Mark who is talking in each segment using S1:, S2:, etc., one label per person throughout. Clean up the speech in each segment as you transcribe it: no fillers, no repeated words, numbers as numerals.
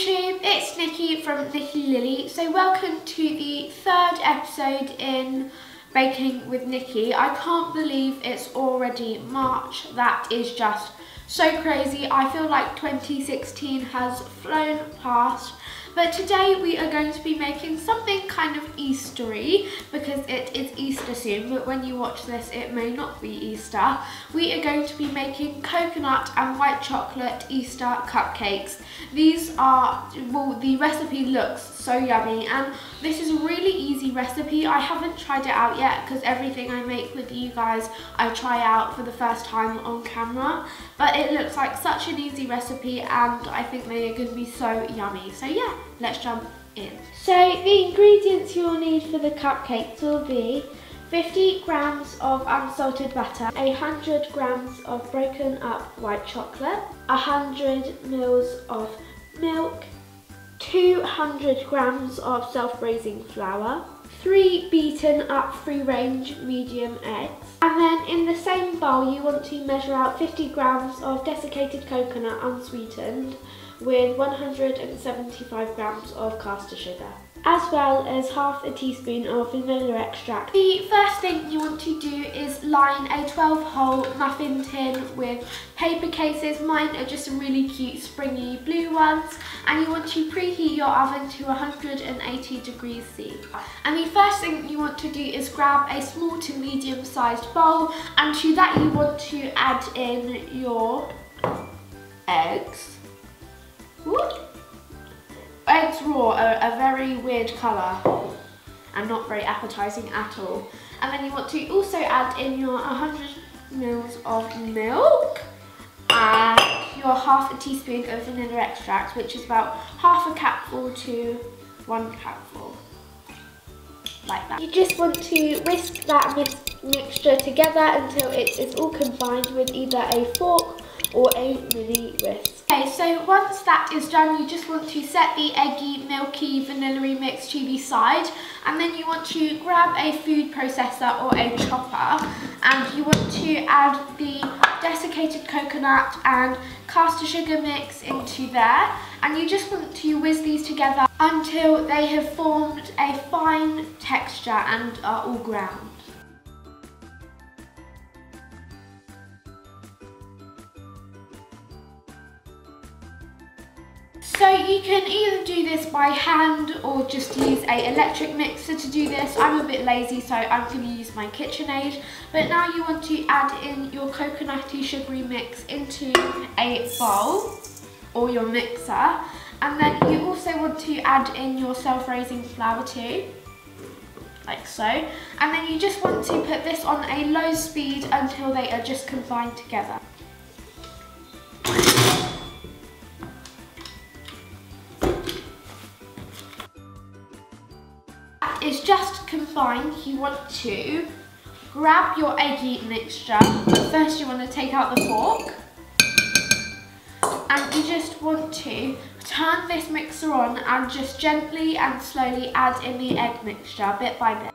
S1: YouTube, it's Nikki from Nikki Lilly. So welcome to the third episode in Baking with Nikki. I can't believe it's already March. That is just so crazy. I feel like 2016 has flown past. But today we are going to be making something kind of Eastery because it is Easter soon, but when you watch this it may not be Easter. We are going to be making coconut and white chocolate Easter cupcakes. These are, well, the recipe looks so yummy and this is a really easy recipe. I haven't tried it out yet because everything I make with you guys I try out for the first time on camera, but it looks like such an easy recipe and I think they are going to be so yummy. So yeah, let's jump in. So the ingredients you'll need for the cupcakes will be 50 grams of unsalted butter, 100 grams of broken up white chocolate, 100 mils of milk, 200 grams of self-raising flour, 3 beaten up free-range medium eggs, and then in the same bowl you want to measure out 50 grams of desiccated coconut unsweetened with 175 grams of caster sugar, as well as half a teaspoon of vanilla extract. The first thing you want to do is line a 12-hole muffin tin with paper cases. Mine are just some really cute springy blue ones, and you want to preheat your oven to 180 degrees C. And the first thing you want to do is grab a small to medium sized bowl, and to that you want to add in your eggs. What? Eggs raw are a very weird colour and not very appetising at all. And then you want to also add in your 100 mils of milk and your half a teaspoon of vanilla extract, which is about half a cupful to 1 cupful, like that. You just want to whisk that mixture together until it is all combined with either a fork or a mini whisk. Okay, so once that is done, you just want to set the eggy, milky, vanilla-y mix to the side, and then you want to grab a food processor or a chopper, and you want to add the desiccated coconut and caster sugar mix into there, and you just want to whiz these together until they have formed a fine texture and are all ground. So you can either do this by hand or just use an electric mixer to do this. I'm a bit lazy, so I'm going to use my KitchenAid. But now you want to add in your coconutty sugary mix into a bowl or your mixer. And then you also want to add in your self-raising flour too, like so. And then you just want to put this on a low speed until they are just combined together. Is just combined, you want to grab your eggy mixture, but first you want to take out the fork, and you just want to turn this mixer on and just gently and slowly add in the egg mixture bit by bit.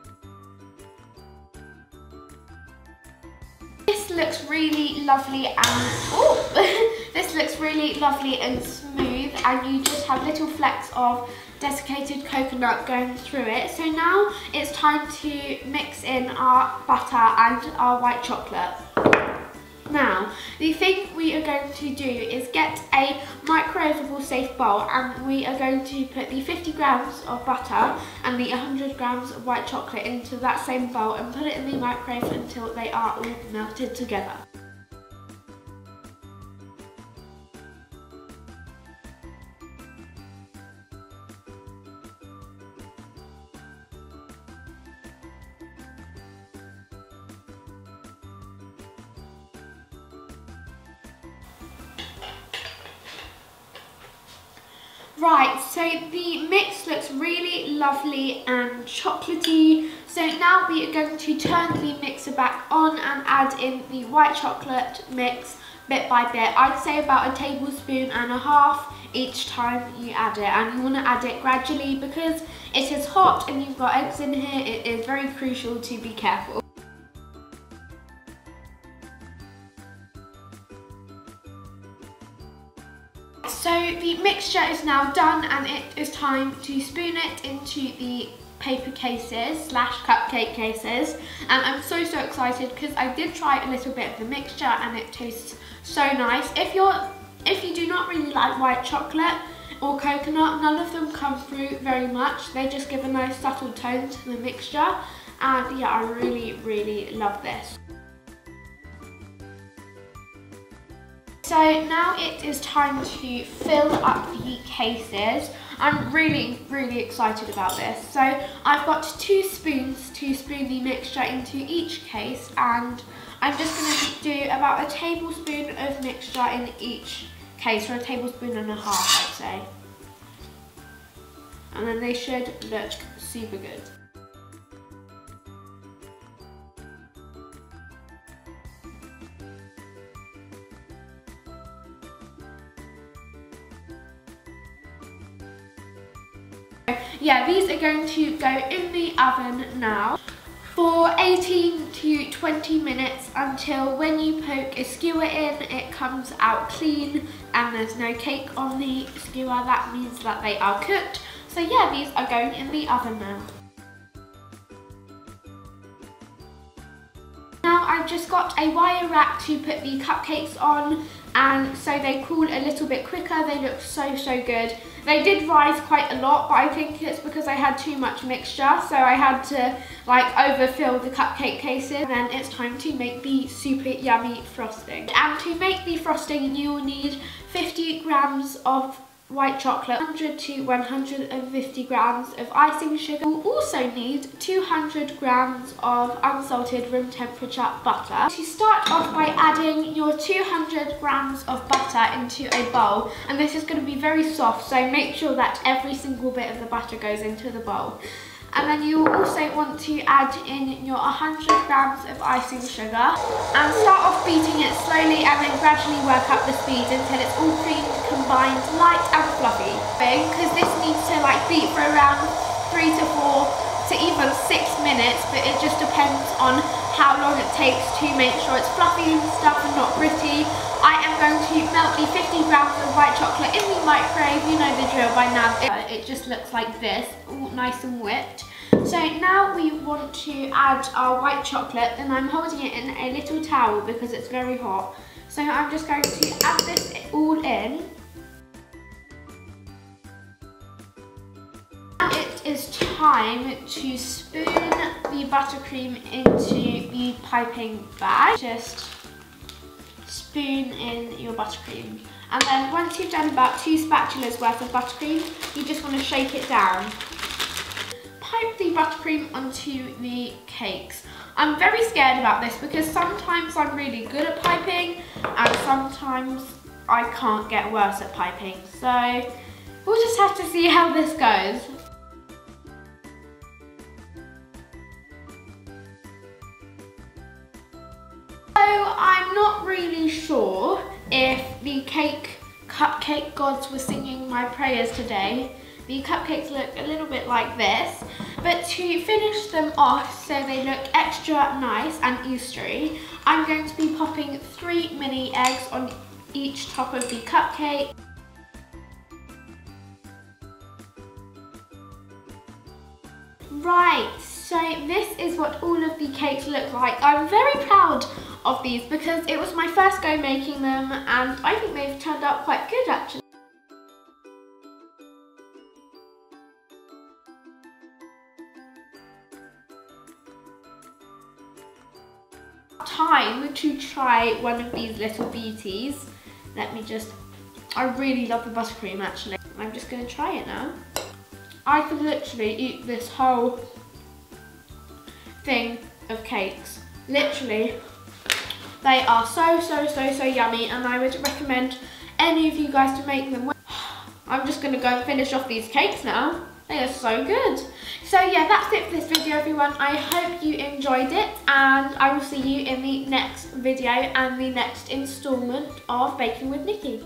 S1: This looks really lovely and this looks really lovely and smooth, and you just have little flecks of desiccated coconut going through it. So now it's time to mix in our butter and our white chocolate. Now, the thing we are going to do is get a microwavable safe bowl, and we are going to put the 50 grams of butter and the 100 grams of white chocolate into that same bowl and put it in the microwave until they are all melted together. Right, so the mix looks really lovely and chocolatey. So now we are going to turn the mixer back on and add in the white chocolate mix bit by bit. I'd say about 1.5 tablespoons each time you add it, and you want to add it gradually because it is hot and you've got eggs in here. It is very crucial to be careful. So the mixture is now done and it is time to spoon it into the paper cases slash cupcake cases, and I'm so excited because I did try a little bit of the mixture and it tastes so nice. If you do not really like white chocolate or coconut, none of them come through very much. They just give a nice subtle tone to the mixture, and yeah, I really love this. So now it is time to fill up the cases. I'm really excited about this. So I've got 2 spoons to spoon the mixture into each case, and I'm just going to do about a tablespoon of mixture in each case, or a tablespoon and a half, I'd say. And then they should look super good. Yeah, these are going to go in the oven now for 18 to 20 minutes, until when you poke a skewer in, it comes out clean and there's no cake on the skewer. That means that they are cooked. So yeah, these are going in the oven now. Now I've just got a wire rack to put the cupcakes on, and so they cool a little bit quicker. They look so good. They did rise quite a lot, but I think it's because I had too much mixture, so I had to like overfill the cupcake cases. And then it's time to make the super yummy frosting. And to make the frosting, you will need 50 grams of white chocolate, 100 to 150 grams of icing sugar. You'll also need 200 grams of unsalted room temperature butter. To start off by adding your 200 grams of butter into a bowl, and this is going to be very soft, so make sure that every single bit of the butter goes into the bowl. And then you will also want to add in your 100 grams of icing sugar, and start off beating it slowly and then gradually work up the speed until it's all creamed, combined, light and fluffy. Because this needs to like beat for around 3 to 4 to even 6 minutes, but it just depends on how long it takes to make sure it's fluffy and stuff and not gritty. I am going to melt the 50 grams of white chocolate in the microwave. You know the drill by now. It just looks like this, all nice and whipped. So now we want to add our white chocolate, and I'm holding it in a little towel because it's very hot. So I'm just going to add this all in. Now it is time to spoon the buttercream into the piping bag. Just spoon in your buttercream. And then once you've done about 2 spatulas worth of buttercream, you just want to shake it down. Pipe the buttercream onto the cakes. I'm very scared about this because sometimes I'm really good at piping and sometimes I can't get worse at piping. So we'll just have to see how this goes. So I'm not really sure if the cupcake gods were singing my prayers today. The cupcakes look a little bit like this, but to finish them off so they look extra nice and Eastery, I'm going to be popping 3 mini eggs on each top of the cupcake. Right, so this is what all of the cakes look like. I'm very proud of these because it was my first go making them, and I think they've turned out quite good actually. Time to try one of these little beauties. I really love the buttercream actually. I'm just going to try it now. I could literally eat this whole thing of cakes. Literally, they are so yummy, and I would recommend any of you guys to make them. I'm just going to go and finish off these cakes now. They are so good. So yeah, that's it for this video everyone. I hope you enjoyed it, and I will see you in the next video and the next instalment of Baking with Nikki.